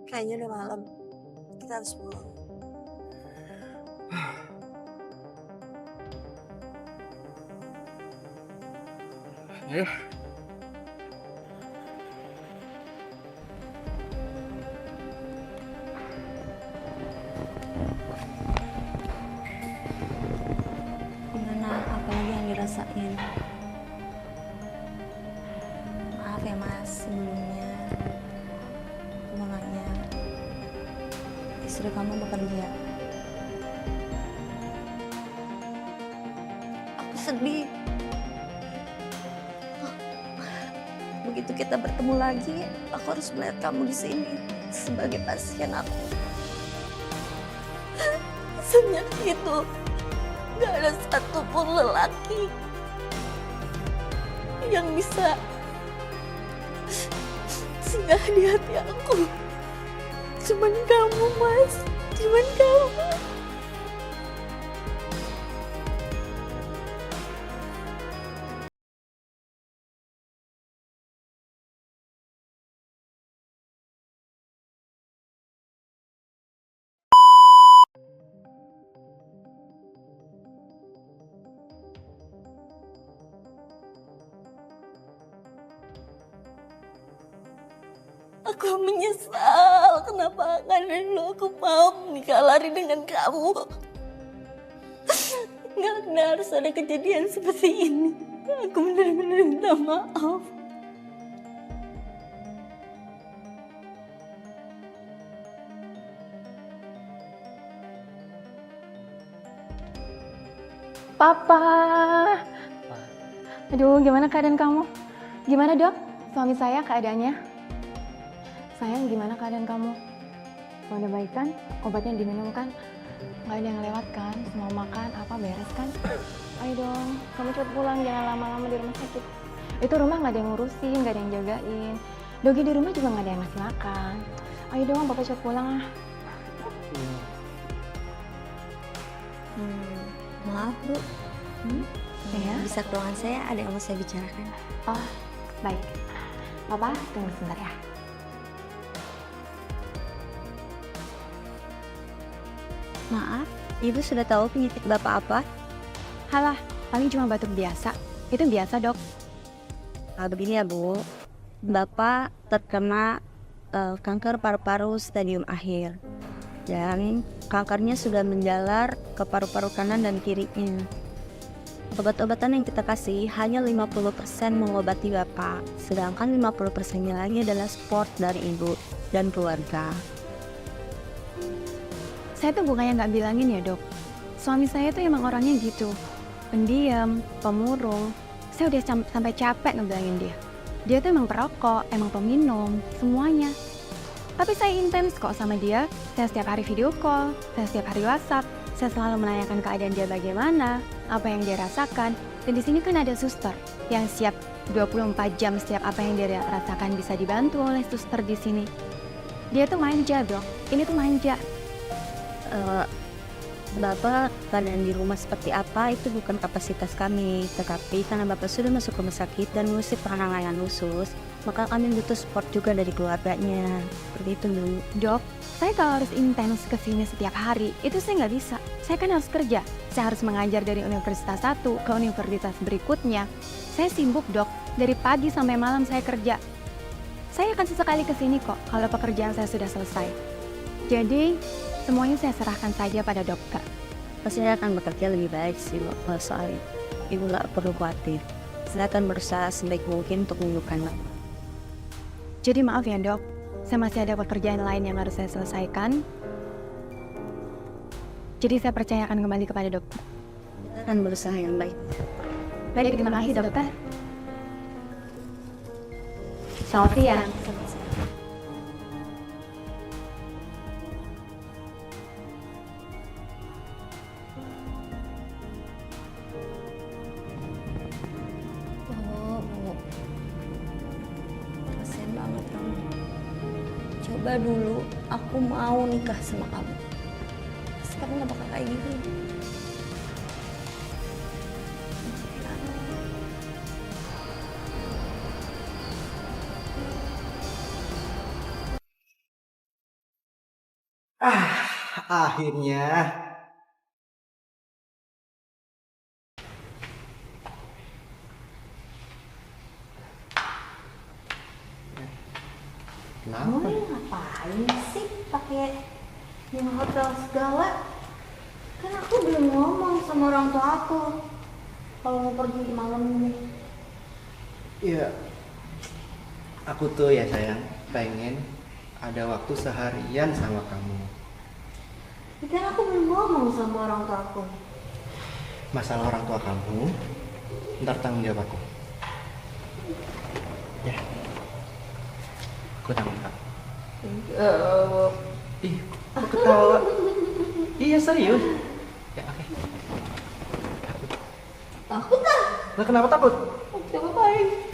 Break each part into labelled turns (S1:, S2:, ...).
S1: Kayaknya udah malam. Kita harus pulang.
S2: Ayo.
S1: Gimana? Apalagi yang dirasain? Maaf ya mas, sebelumnya aku mau nanya. Istri kamu bekerja. Aku sedih. Begitu kita bertemu lagi, aku harus melihat kamu di sini sebagai pasien aku. Sejak itu, gak ada satupun lelaki yang bisa singgah di hati aku. Cuman kamu, Mas. Cuman kamu. Aku menyesal kenapa kan dulu aku mau nikah lari dengan kamu. Nggak harus ada kejadian seperti ini. Aku benar-benar minta maaf.
S3: Papa. Aduh, gimana keadaan kamu? Gimana dok? Suami saya keadaannya? Sayang, gimana keadaan kamu? Udah baik kan? Obatnya diminum kan? Gak ada yang lewat kan? Mau makan, apa beres kan? Ayo dong, kamu cepet pulang, jangan lama-lama di rumah sakit. Itu rumah gak ada yang ngurusin, gak ada yang jagain. Dogi di rumah juga gak ada yang ngasih makan. Ayo dong, papa cepet pulang ah.
S1: Maaf, Bu.
S3: Ya?
S1: Bisa ke ruangan saya, ada yang mau saya bicarakan.
S3: Oh, baik. Papa, tunggu sebentar ya.
S1: Maaf, Ibu sudah tahu penyakit Bapak apa?
S3: Halah, paling cuma batuk biasa. Itu biasa dok.
S1: Begini ya, Bu. Bapak terkena kanker paru-paru stadium akhir. Dan kankernya sudah menjalar ke paru-paru kanan dan kirinya. Obat-obatan yang kita kasih hanya 50% mengobati Bapak, sedangkan 50%-nya lagi adalah support dari Ibu dan keluarga.
S3: Saya tuh bukannya nggak bilangin ya dok. Suami saya tuh emang orangnya gitu. Pendiam, pemurung. Saya udah sampai capek ngebilangin dia. Dia tuh emang perokok, emang peminum, semuanya. Tapi saya intens kok sama dia. Saya setiap hari video call, saya setiap hari WhatsApp. Saya selalu menanyakan keadaan dia bagaimana, apa yang dia rasakan. Dan di sini kan ada suster yang siap 24 jam setiap apa yang dia rasakan bisa dibantu oleh suster di sini. Dia tuh manja dok. Ini tuh manja.
S1: Bapak keadaan di rumah seperti apa itu bukan kapasitas kami, tetapi karena Bapak sudah masuk rumah sakit dan mesti penanganan khusus, maka kami butuh support juga dari keluarganya. Seperti itu dulu.
S3: Dok, saya kalau harus intens kesini setiap hari, itu saya nggak bisa. Saya kan harus kerja. Saya harus mengajar dari universitas satu ke universitas berikutnya. Saya sibuk dok, dari pagi sampai malam saya kerja. Saya akan sesekali kesini kok kalau pekerjaan saya sudah selesai. Jadi, semuanya saya serahkan saja pada dokter.
S1: Pasti saya akan bekerja lebih baik sih, Bapak. Soal Ibu nggak perlu khawatir. Saya akan berusaha sebaik mungkin untuk menyembuhkan Bapak.
S3: Jadi maaf ya dok, saya masih ada pekerjaan lain yang harus saya selesaikan. Jadi saya percaya akan kembali kepada dokter.
S1: Kita akan berusaha yang baik.
S3: Baik, terima kasih dokter. Selamat siang.
S1: Bu. Kasian banget kamu. Coba dulu aku mau nikah sama kamu. Sekarang nggak bakal kayak gini.
S4: Akhirnya. Kenapa?
S1: Ngapain sih pakai di hotel segala? Kan aku belum ngomong sama orang tua aku kalau mau pergi malam ini.
S4: Ya, aku tuh ya sayang pengen ada waktu seharian sama kamu.
S1: Kan aku belum ngomong sama orang tua aku.
S4: Masalah orang tua kamu, ntar tanggung jawab aku. Ya, aku tanggung jawab. Ih, kok ketawa? Iya serius. Ya oke.
S1: Takut ah?
S4: Lah kenapa takut?
S1: Coba baik.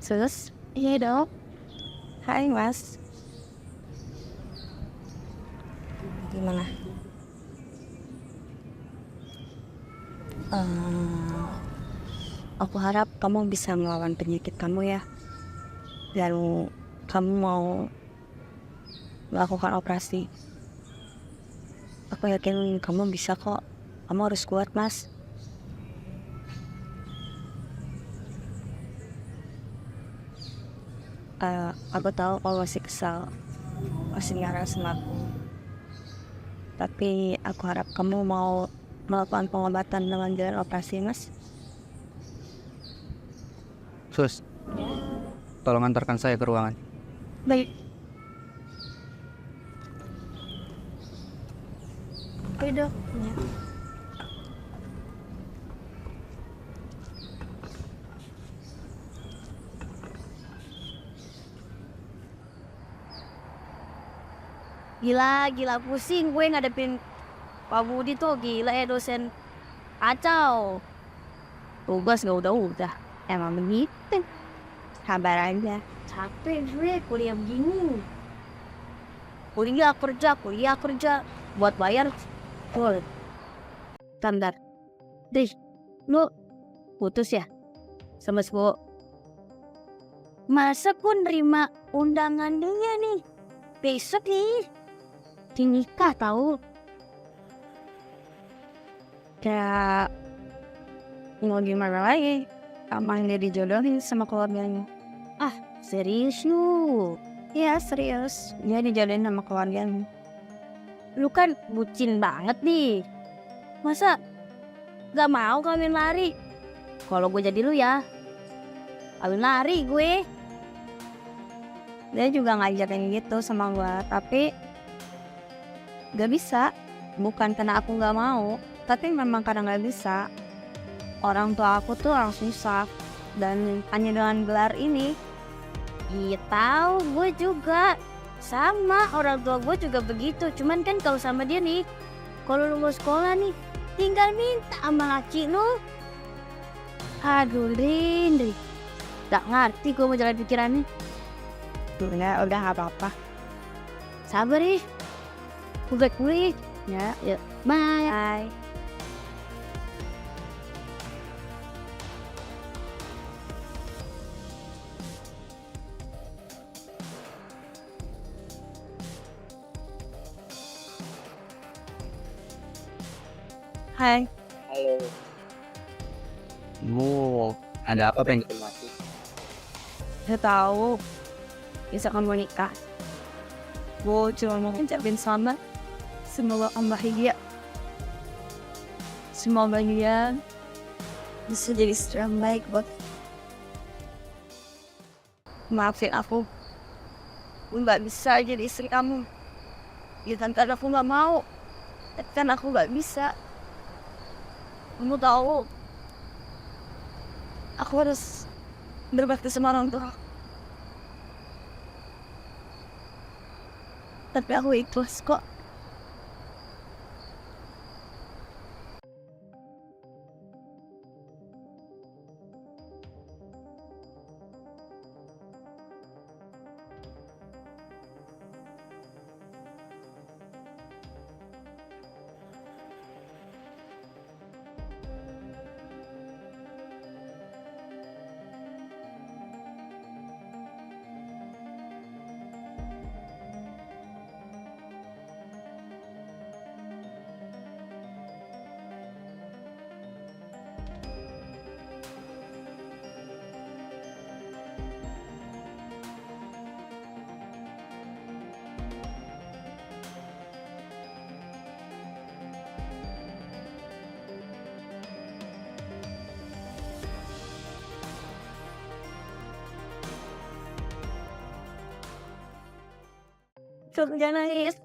S3: Sus? Iya dok.
S1: Hai Mas. Gimana? Aku harap kamu bisa melawan penyakit kamu ya. Dan kamu mau melakukan operasi. Aku yakin kamu bisa kok. Kamu harus kuat, Mas. Aku tahu kamu masih kesal, masih marah sama aku. Tapi aku harap kamu mau melakukan pengobatan dengan jalan operasi, Mas.
S2: Sus, tolong antarkan saya ke ruangan.
S1: Baik. Oke dok. Ya. Gila pusing gue ngadepin Pak Budi tuh, gila ya dosen kacau. Tugas gak udah emang begitu. Sabar aja. Capek gue kuliah begini. Kuliah kerja buat bayar full. Standar. Dih, lu putus ya sama Sbo? Masa pun nerima undangan dia nih besok nih nikah tahu. Ya mau gimana lagi, emang dia dijodohin sama keluarganya. Ah serius lu? Ya serius, dia dijodohin sama keluarganya. Lu kan bucin banget nih, masa gak mau kawin lari? Kalau gue jadi lu ya kawin lari gue. Dia juga ngajakin gitu sama gue, tapi gak bisa. Bukan karena aku gak mau, tapi memang karena gak bisa. Orang tua aku tuh orang susah, dan hanya dengan gelar ini. Iya tahu, gue juga sama, orang tua gue juga begitu. Cuman kan kalau sama dia nih, kalau lu mau sekolah nih, tinggal minta sama laki lu. Aduh Rin, gak ngerti gue mau jalan pikirannya. Udah gak apa-apa. Sabar nih. Gue ya, yuk. Bye. Hai.
S2: Halo. Ada apa pengen ketemu aku?
S1: Saya tahu bisa kamu nikah. Gue cuma mau ngucapin selamat. Semoga kamu bahagia. Semoga dia bisa jadi istri yang baik buat. Maafin aku. Gue gak bisa jadi istri kamu. Ya kan aku gak mau. Tapi kan aku gak bisa. Kamu tahu, aku harus berbakti sama orang tua. Tapi aku ikhlas kok. Jangan nangis.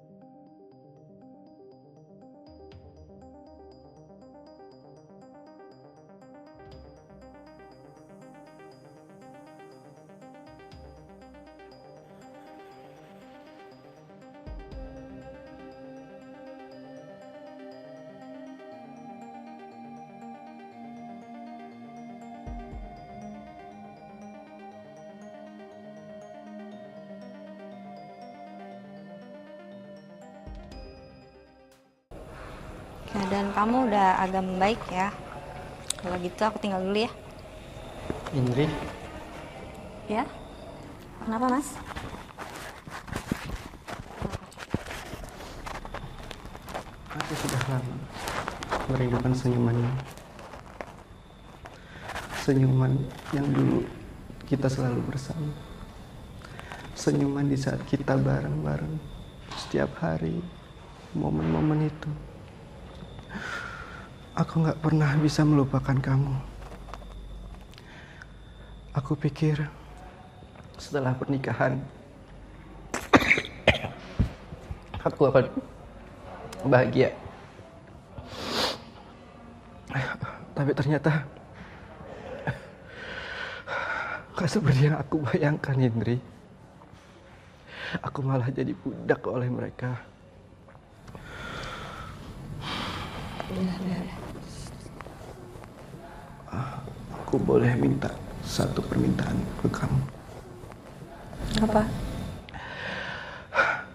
S5: Keadaan kamu udah agak membaik ya. Kalau gitu aku tinggal dulu ya.
S4: Indri,
S5: Ya? Kenapa, Mas?
S4: aku sudah lama merindukan senyumanmu. Senyuman yang dulu kita selalu bersama. Senyuman di saat kita bareng-bareng setiap hari, momen-momen itu. Aku gak pernah bisa melupakan kamu. Aku pikir setelah pernikahan aku akan bahagia. Tapi ternyata gak seperti yang aku bayangkan, Indri. Aku malah jadi budak oleh mereka. Aku boleh minta satu permintaan ke kamu?
S5: Apa?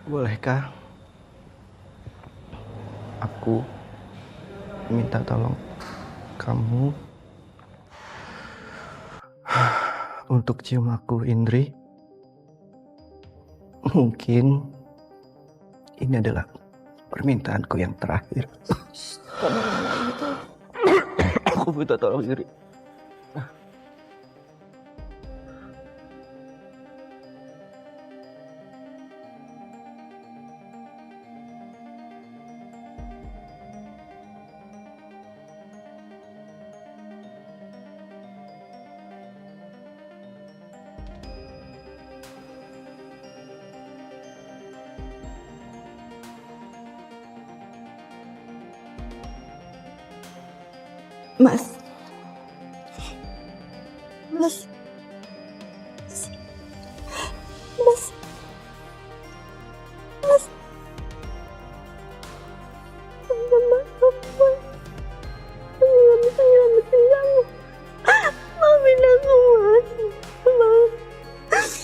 S4: Bolehkah aku minta tolong kamu untuk cium aku, Indri? Mungkin ini adalah permintaanku yang terakhir. Aku minta tolong, Indri.
S1: Mas. Mas. Mas. Mas. Maafin aku, Mas.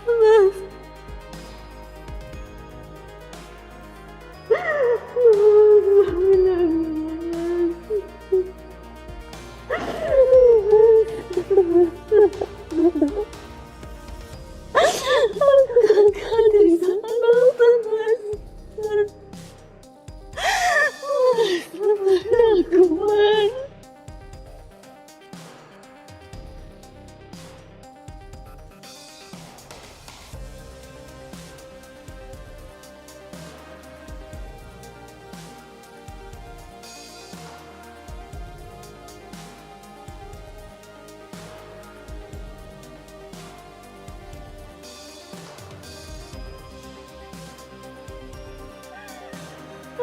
S1: Mas.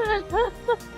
S1: Ha ha ha.